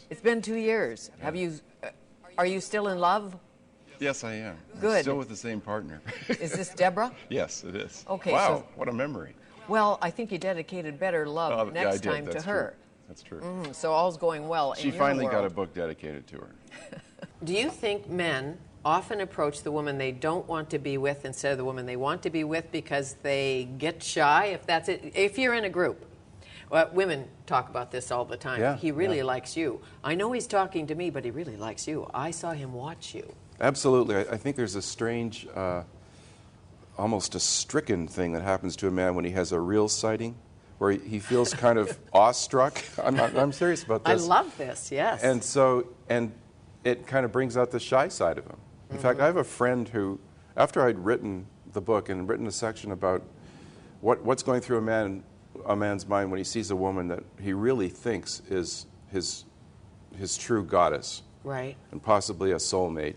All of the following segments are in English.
It's been 2 years. Have you? Are you still in love? Yes, I am. Good. I'm still with the same partner. Is this Deborah? Yes, it is. Okay. Wow, So, what a memory. well, I think you dedicated better love Yeah, I next did. time That's to her. True. That's true. So all's going well in She your finally world. got a book dedicated to her. Do you think men often approach the woman they don't want to be with instead of the woman they want to be with because they get shy, if that's it? If you're in a group. Well, women talk about this all the time. Yeah, He really likes you. I know he's talking to me, but he really likes you. I saw him watch you. Absolutely. I think there's a strange, almost a stricken thing that happens to a man when he has a real sighting, where he feels kind of awestruck. I'm serious about this. I love this, yes. And it kind of brings out the shy side of him. In fact, I have a friend who, after I'd written the book and written a section about what's going through a man's mind when he sees a woman that he really thinks is his true goddess, right, and possibly a soulmate,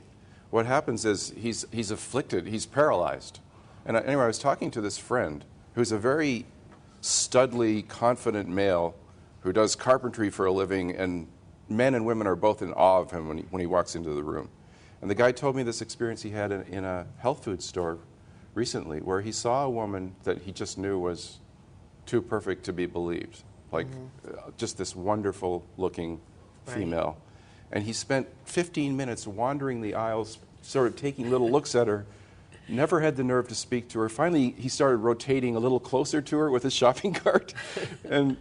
what happens is he's afflicted, he's paralyzed. And anyway, I was talking to this friend who's a very studly, confident male who does carpentry for a living, and men and women are both in awe of him when he walks into the room. And the guy told me this experience he had in a health food store recently, where he saw a woman that he just knew was too perfect to be believed, like just this wonderful looking female. And he spent 15 minutes wandering the aisles, sort of taking little looks at her, never had the nerve to speak to her. Finally, he started rotating a little closer to her with his shopping cart, and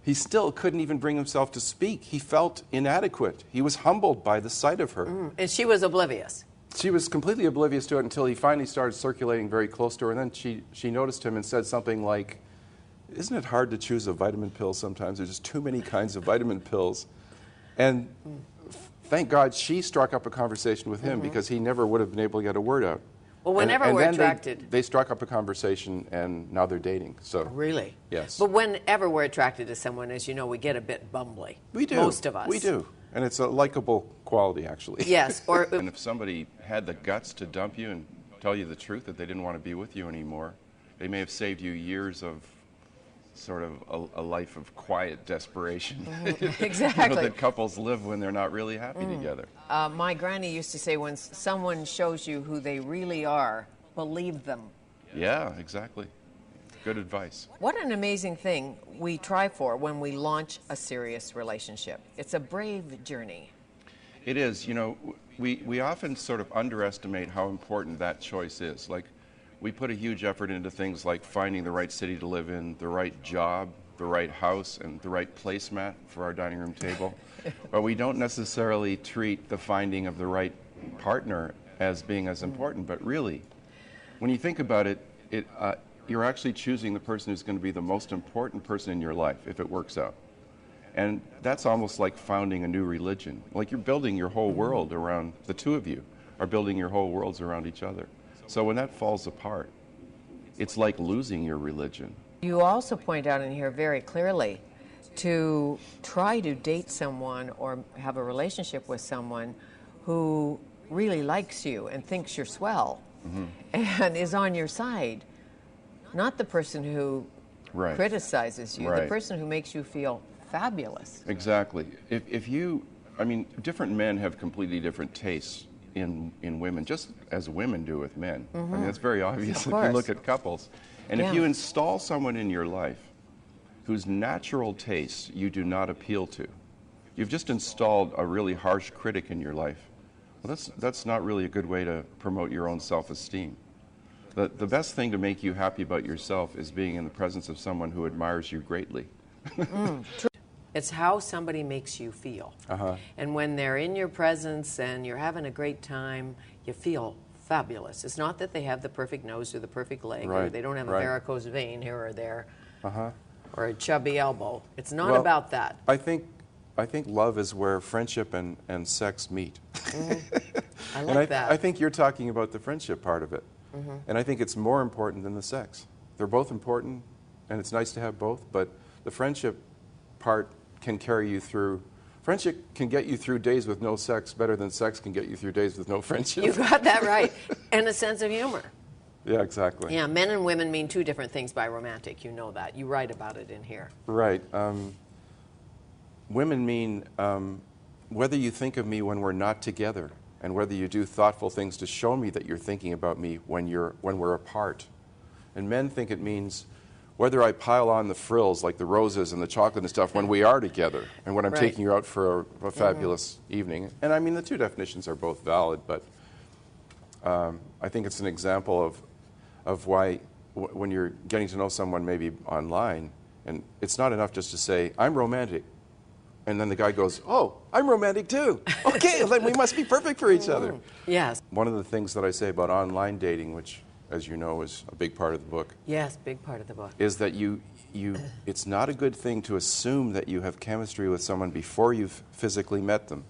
he still couldn't even bring himself to speak. He felt inadequate. He was humbled by the sight of her. And she was oblivious. She was completely oblivious to it until he finally started circulating very close to her, and then she noticed him and said something like, "Isn't it hard to choose a vitamin pill sometimes? There's just too many kinds of vitamin pills." And thank God she struck up a conversation with him, because he never would have been able to get a word out. Well, whenever and we're then attracted... They struck up a conversation, and now they're dating. So Really? Yes. But whenever we're attracted to someone, as you know, we get a bit bumbly. We do. Most of us. We do. And it's a likable quality, actually. Yes. Or And if somebody had the guts to dump you and tell you the truth that they didn't want to be with you anymore, they may have saved you years of sort of a life of quiet desperation. Exactly. That couples live when they're not really happy together. My granny used to say, when someone shows you who they really are, believe them. Yeah, exactly. Good advice. What an amazing thing we try for when we launch a serious relationship. It's a brave journey. It is. You know, we often sort of underestimate how important that choice is. Like, we put a huge effort into things like finding the right city to live in, the right job, the right house, and the right placemat for our dining room table. But we don't necessarily treat the finding of the right partner as being as important. But really, when you think about it, you're actually choosing the person who's going to be the most important person in your life if it works out. And that's almost like founding a new religion. Like, you're building your whole world around, the two of you are building your whole worlds around each other. So when that falls apart, it's like losing your religion. You also point out in here very clearly to try to date someone or have a relationship with someone who really likes you and thinks you're swell and is on your side. Not the person who criticizes you, the person who makes you feel fabulous. Exactly. If you, I mean, different men have completely different tastes in women, just as women do with men. I mean, that's very obvious if you look at couples. And if you install someone in your life whose natural tastes you do not appeal to, you've just installed a really harsh critic in your life. Well, that's not really a good way to promote your own self-esteem. The best thing to make you happy about yourself is being in the presence of someone who admires you greatly. It's how somebody makes you feel. And when they're in your presence and you're having a great time, you feel fabulous. It's not that they have the perfect nose or the perfect leg, or they don't have a varicose vein here or there, or a chubby elbow. It's not about that. I think love is where friendship and sex meet. I like that. I think you're talking about the friendship part of it. And I think it's more important than the sex. They're both important, and it's nice to have both, but the friendship part can carry you through. Friendship can get you through days with no sex better than sex can get you through days with no friendship. You got that right. And a sense of humor. Yeah, exactly. Yeah, men and women mean two different things by romantic. You know that. You write about it in here. Right. women mean whether you think of me when we're not together, and whether you do thoughtful things to show me that you're thinking about me when we're apart. And men think it means whether I pile on the frills like the roses and the chocolate and stuff when we are together, and when I'm Right. taking you out for a fabulous evening. And I mean, the two definitions are both valid, but I think it's an example of why when you're getting to know someone maybe online, and it's not enough just to say, I'm romantic. And then the guy goes, oh, I'm romantic too. Okay, then we must be perfect for each other. Yes. One of the things that I say about online dating, which, as you know, is a big part of the book, Yes, big part of the book. is that it's not a good thing to assume that you have chemistry with someone before you've physically met them.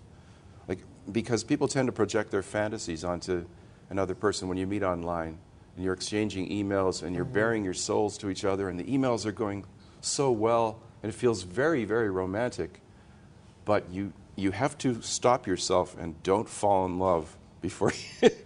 Like, because people tend to project their fantasies onto another person when you meet online, and you're exchanging emails, and you're baring your souls to each other, and the emails are going so well, and it feels very, very romantic. But you have to stop yourself and don't fall in love before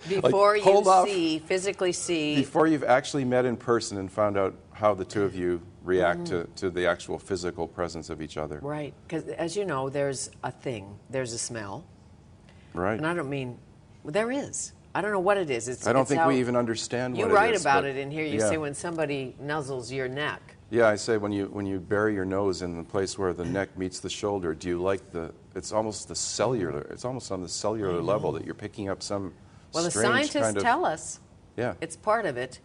Before like, hold off, physically see. before you've actually met in person and found out how the two of you react to the actual physical presence of each other. Right, because as you know, there's a smell. Right. And I don't mean, well, there is. I don't know what it is. I don't it's think how, we even understand what it is. You write about but- it in here. You yeah. say when somebody nuzzles your neck. Yeah, I say when you bury your nose in the place where the neck meets the shoulder, do you like it's almost the cellular, it's almost on the cellular level that you're picking up some Well, the strange scientists kind of, tell us yeah. it's part of it.